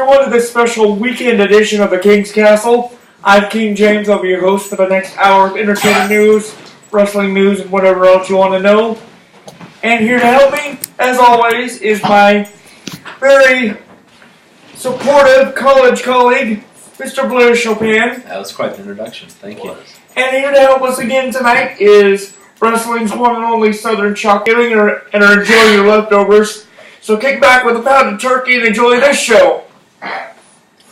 everyone to this special weekend edition of the King's Castle. I'm King James. I'll be your host for the next hour of entertainment news, wrestling news, and whatever else you want to know. And here to help me, as always, is my very supportive college colleague, Mr. Blair Chopin. That was quite an introduction. Thank you. And here to help us again tonight is wrestling's one and only Southern Shock, and are enjoying your leftovers. So kick back with a pound of turkey and enjoy this show.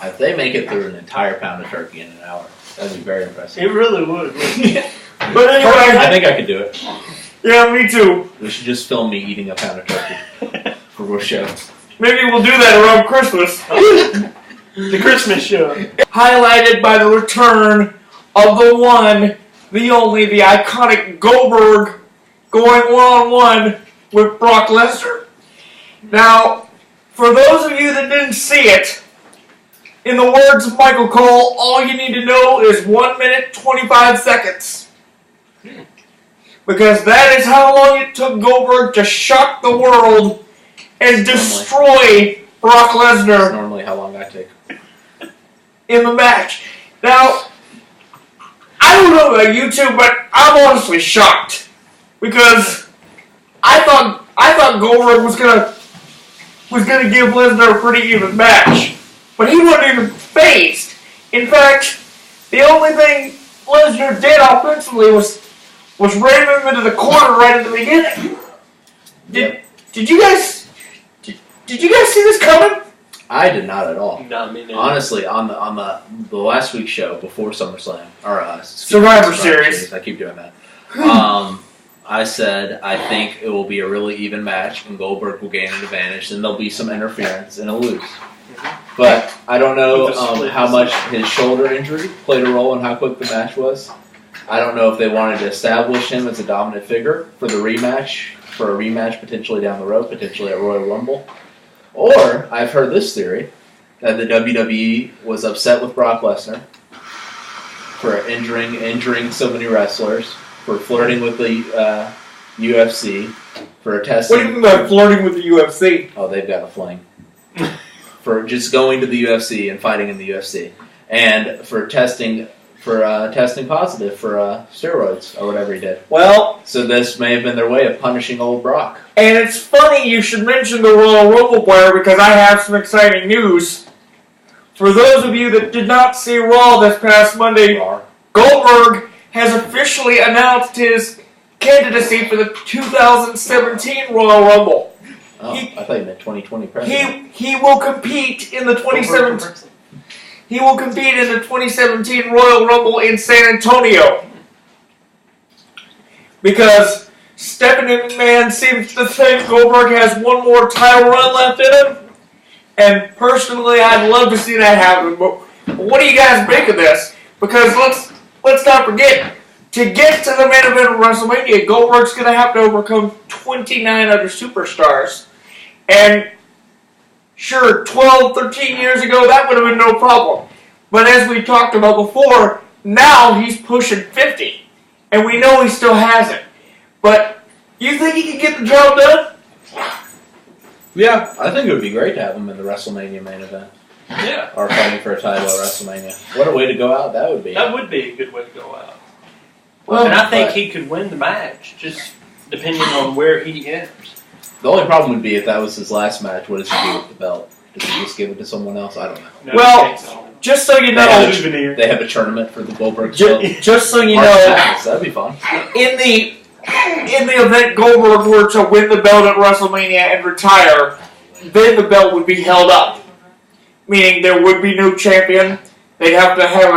If they make it through an entire pound of turkey in an hour, that'd be very impressive. It really would. But anyway, I think I could do it. Yeah, me too. We should just film me eating a pound of turkey for our show. Maybe we'll do that around Christmas. The Christmas show. Highlighted by the return of the one, the only, the iconic Goldberg going one-on-one with Brock Lesnar. Now, for those of you that didn't see it, in the words of Michael Cole, all you need to know is 1 minute, 25 seconds. Because that is how long it took Goldberg to shock the world and destroy Brock Lesnar. That's normally how long I take. In the match. Now, I don't know about you two, but I'm honestly shocked. Because I thought Goldberg was gonna give Lesnar a pretty even match. But he wasn't even phased. In fact, the only thing Lesnar did offensively was ram him into the corner right at the beginning. Did you guys see this coming? I did not at all. Not me neither. Honestly, on the last week's show before SummerSlam or Survivor Series. I keep doing that. I said I think it will be a really even match and Goldberg will gain an advantage and there'll be some interference and he'll lose. But I don't know how much his shoulder injury played a role in how quick the match was. I don't know if they wanted to establish him as a dominant figure for a rematch potentially down the road, potentially at Royal Rumble. Or I've heard this theory that the WWE was upset with Brock Lesnar for injuring so many wrestlers, for flirting with the UFC, for testing. What do you mean by flirting with the UFC? Oh, they've got a fling. For just going to the UFC and fighting in the UFC, and for testing positive for steroids or whatever he did. Well, so this may have been their way of punishing old Brock. And it's funny you should mention the Royal Rumble, Blair, because I have some exciting news. For those of you that did not see Raw this past Monday, Goldberg has officially announced his candidacy for the 2017 Royal Rumble. Oh, I thought you meant 2020 president. He will compete in the 2017. He will compete in the 2017 Royal Rumble in San Antonio. Because Stephanie McMahon seems to think Goldberg has one more title run left in him. And personally, I'd love to see that happen. But what do you guys make of this? Because let's not forget, to get to the main event of WrestleMania, Goldberg's going to have to overcome 29 other superstars. And sure, 12, 13 years ago, that would have been no problem. But as we talked about before, now he's pushing 50. And we know he still has it. But you think he can get the job done? Yeah, I think it would be great to have him in the WrestleMania main event. Yeah. Or fighting for a title at WrestleMania. What a way to go out that would be. That would be a good way to go out. Well, and I think he could win the match, just depending on where he enters. The only problem would be if that was his last match, what does he do with the belt? Does he just give it to someone else? I don't know. No, well, just so you know, they have a tournament for the Goldberg belt. Just so you know, that'd be fun. In the event Goldberg were to win the belt at WrestleMania and retire, then the belt would be held up, meaning there would be no champion. They'd have to have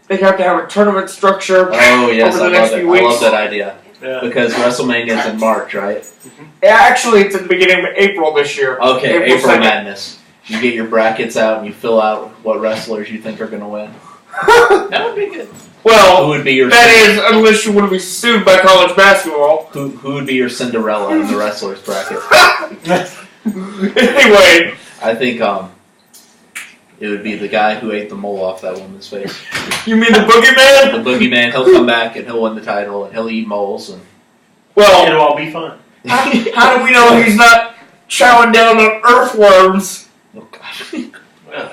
a tournament structure. Oh yes, over the next few weeks. I love that idea. Yeah. Because WrestleMania is in March, right? Mm-hmm. Actually, it's at the beginning of April this year. Okay, April Madness. You get your brackets out and you fill out what wrestlers you think are going to win. That would be good. Well, who would be your unless you want to be sued by college basketball. Who would be your Cinderella in the wrestlers bracket? Anyway, I think it would be the guy who ate the mole off that woman's face. You mean the boogeyman? The boogeyman. He'll come back and he'll win the title and he'll eat moles and. Well, it'll all be fun. How do we know he's not chowing down on earthworms? Oh gosh. Well,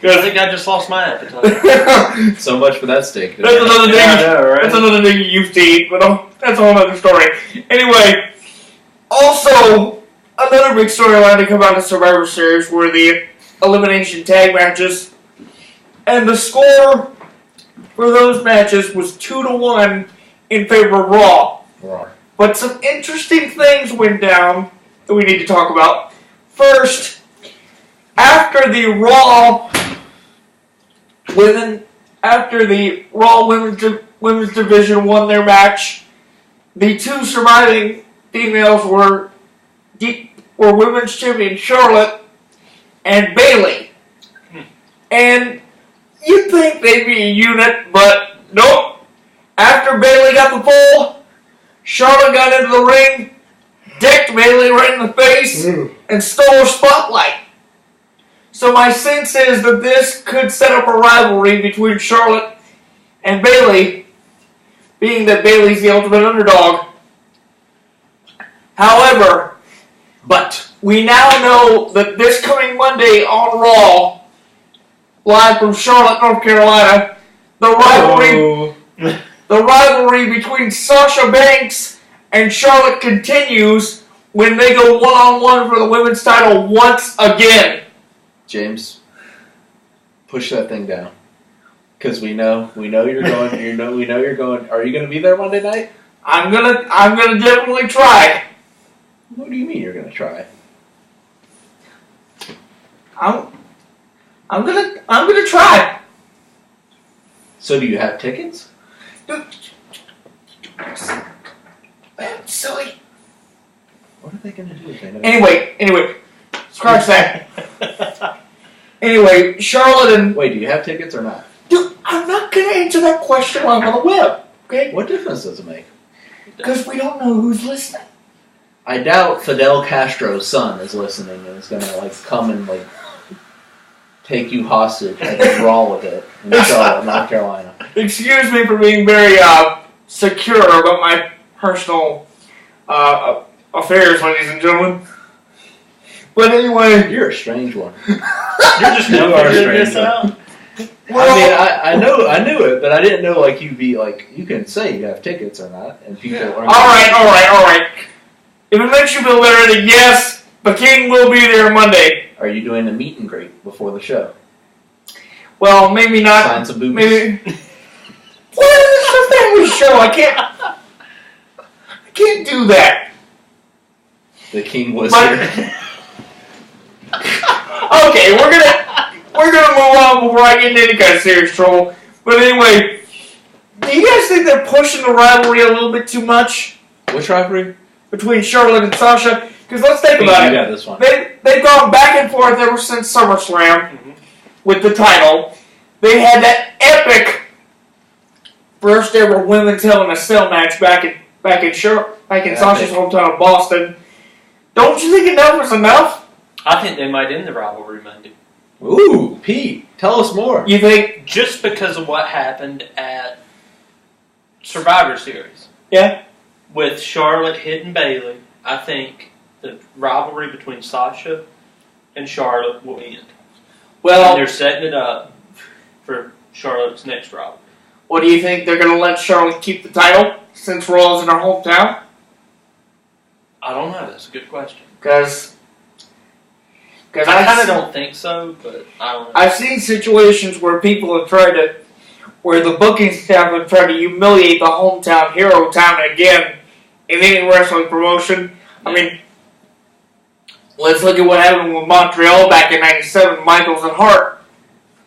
I think I just lost my appetite. So much for that steak. That's another thing. Yeah, I know, right? That's another thing you used to eat, but that's a whole other story. Anyway, also another big storyline to come out of Survivor Series were the elimination tag matches, and the score for those matches was 2-1 in favor of Raw. Raw. But some interesting things went down that we need to talk about. First, after the Raw women's division won their match, the two surviving females were women's champion Charlotte and Bayley. And you'd think they'd be a unit, but nope. After Bayley got the pull, Charlotte got into the ring, decked Bayley right in the face, and stole her spotlight. So my sense is that this could set up a rivalry between Charlotte and Bayley, being that Bayley's the ultimate underdog. However, we now know that this coming Monday on Raw, live from Charlotte, North Carolina, the rivalry between Sasha Banks and Charlotte continues when they go one-on-one for the women's title once again. James, push that thing down, because we know you're going. We know you're going. Are you going to be there Monday night? I'm gonna definitely try. What do you mean you're going to try? I'm gonna try. So do you have tickets? Man, silly. What are they going to do if they know? Anyway, scratch that. Anyway, Charlotte and... Wait, do you have tickets or not? Dude, I'm not going to answer that question while I'm on the web, okay? What difference does it make? Because we don't know who's listening. I doubt Fidel Castro's son is listening and is going to, come and, take you hostage and just raw with it in Charlotte, North Carolina. Excuse me for being very secure about my personal affairs, ladies and gentlemen. But anyway... You're a strange one. You're just now figuring this out? Well, I knew it, but I didn't know, you'd be, you can say you have tickets or not, and people aren't... All right. If it makes you feel better, then yes, the King will be there Monday. Are you doing a meet and greet before the show? Well, maybe not. Sign some boobies? Maybe. Well, it's a family show. I can't do that. The King was here. Okay, we're gonna move on before I get into any kind of serious trouble. But anyway, do you guys think they're pushing the rivalry a little bit too much? Which rivalry? Between Charlotte and Sasha? Because let's think about it. You got this one. They've gone back and forth ever since SummerSlam with the title. They had that epic first ever women's Hell in a Cell match back in Sasha's hometown of Boston. Don't you think enough was enough? I think they might end the rivalry Monday. Ooh, Pete, tell us more. You think? Just because of what happened at Survivor Series. Yeah. With Charlotte hitting Bayley, I think the rivalry between Sasha and Charlotte will end. Well, and they're setting it up for Charlotte's next rivalry. What do you think? They're going to let Charlotte keep the title since Raw's in her hometown? I don't know. That's a good question. Because I kind of don't think so, but I don't know. I've seen situations where people have tried to, where the booking staff have tried to humiliate the hometown hero town again in any wrestling promotion. I mean, let's look at what happened with Montreal back in '97, Michaels and Hart.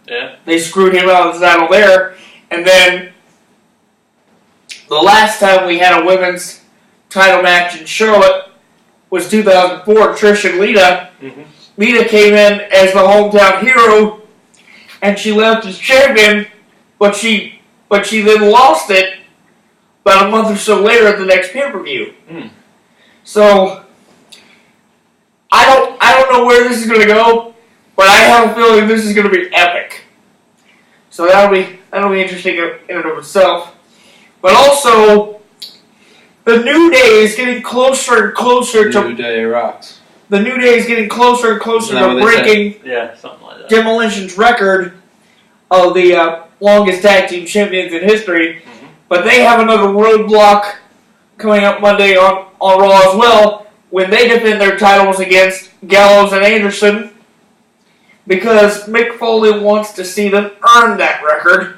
Yeah. They screwed him out of the title there. And then the last time we had a women's title match in Charlotte was 2004, Trish and Lita. Mm-hmm. Lita came in as the hometown hero, and she left as champion, but she then lost it about a month or so later at the next pay-per-view. Mm. So I don't know where this is going to go, but I have a feeling this is going to be epic. So that'll be interesting in and of itself. But also, the New Day is getting closer and closer to... New Day rocks. the New Day is getting closer and closer to breaking something like that. Demolition's record of the longest tag team champions in history. Mm-hmm. But they have another roadblock coming up Monday on Raw as well when they defend their titles against Gallows and Anderson because Mick Foley wants to see them earn that record.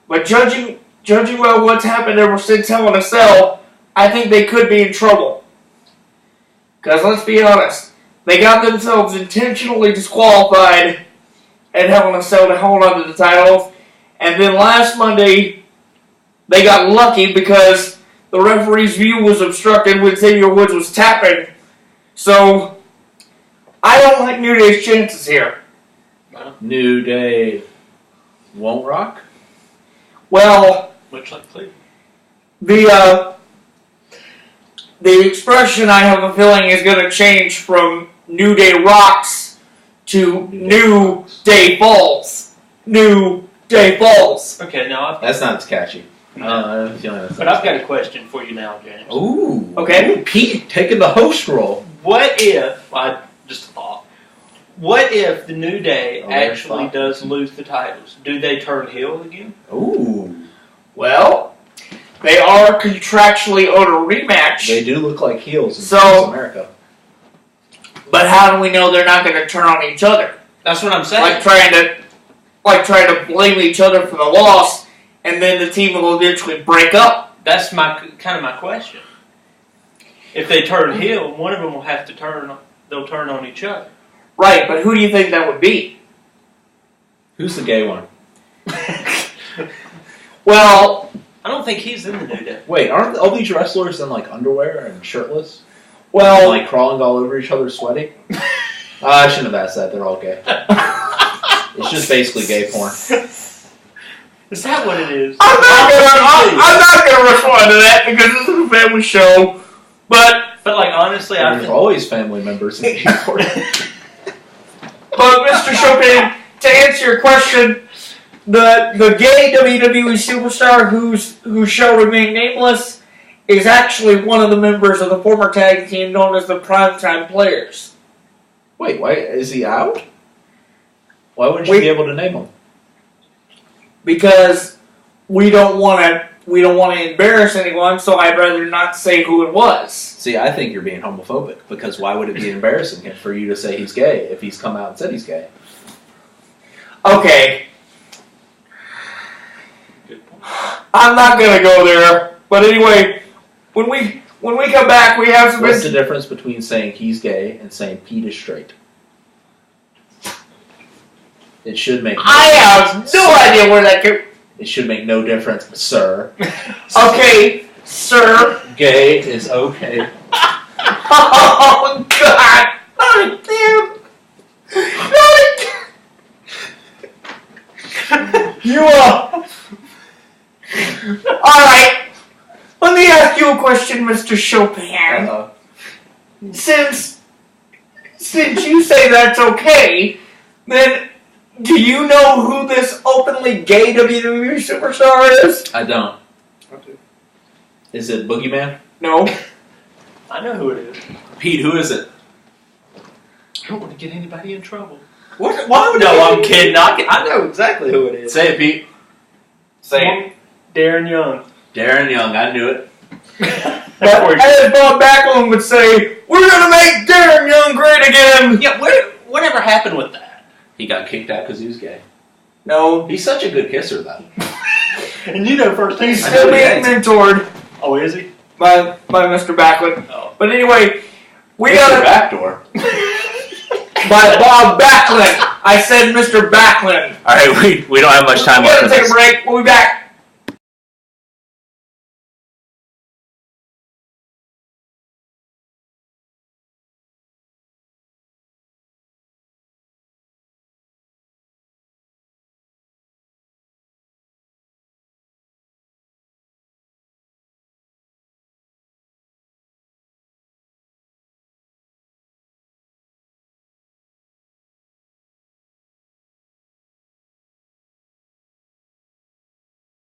But judging by what's happened ever since Hell in a Cell, I think they could be in trouble. Because let's be honest, they got themselves intentionally disqualified at Hell in a Cell to hold on to the titles. And then last Monday, they got lucky because the referee's view was obstructed when Xavier Woods was tapping. So, I don't like New Day's chances here. New Day won't rock? Well, much like Cleveland. The expression I have a feeling is going to change from New Day rocks to New Day falls. New Day falls. Okay, now That's not as catchy. but I've got a question for you now, James. Ooh. Okay. Pete taking the host role. What if just a thought? What if the New Day actually does lose the titles? Do they turn heel again? Ooh. Well, they are contractually owed a rematch. They do look like heels in So- America. But how do we know they're not going to turn on each other? That's what I'm saying. Like trying to blame each other for the loss, and then the team will eventually break up. That's my question. If they turn heel, one of them will have to turn. They'll turn on each other. Right, but who do you think that would be? Who's the gay one? Well, I don't think he's in the New Day. Wait, aren't all these wrestlers in like underwear and shirtless? well, And, like crawling all over each other, sweating? I shouldn't have asked that. They're all gay. It's just basically gay porn. Is that what it is? I'm not gonna respond to that because this is a family show. But like honestly, I There's think always family members in gay porn. But Mr. Chopin, to answer your question, the gay WWE superstar who shall remain nameless is actually one of the members of the former tag team known as the Primetime Players. Wait, why is he out? Why wouldn't you be able to name him? Because we don't want to embarrass anyone, so I'd rather not say who it was. See, I think you're being homophobic because why would it be embarrassing for you to say he's gay if he's come out and said he's gay? Okay. Good point. I'm not gonna go there. But anyway, when we come back, we have some. What's the difference between saying he's gay and saying Pete is straight? It should make. I have no idea where that could. It should make no difference, sir. Okay, sir. Gay is okay. Oh God! Not again! Not again! You Alright. Let me ask you a question, Mr. Chopin. Uh-oh. Since you say that's okay, then do you know who this openly gay WWE superstar is? I don't. Is it Boogeyman? No. I know who it is. Pete, who is it? I don't want to get anybody in trouble. What? Why would No, I'm kidding. I know exactly who it is. Say it, Pete. Say it. Darren Young. Darren Young, I knew it. But as Bob Backlund would say, we're gonna make Darren Young great again. Yeah, whatever happened with that? He got kicked out because he was gay. No, He's such a good kisser, though. And you know first thing. he's still being mentored Oh, is he? by Mr. Backlund. Oh. But anyway, we Mr. got Backdoor. by Bob Backlund. I said Mr. Backlund. All right, we don't have much time We left gotta for take this. a break. We'll be back.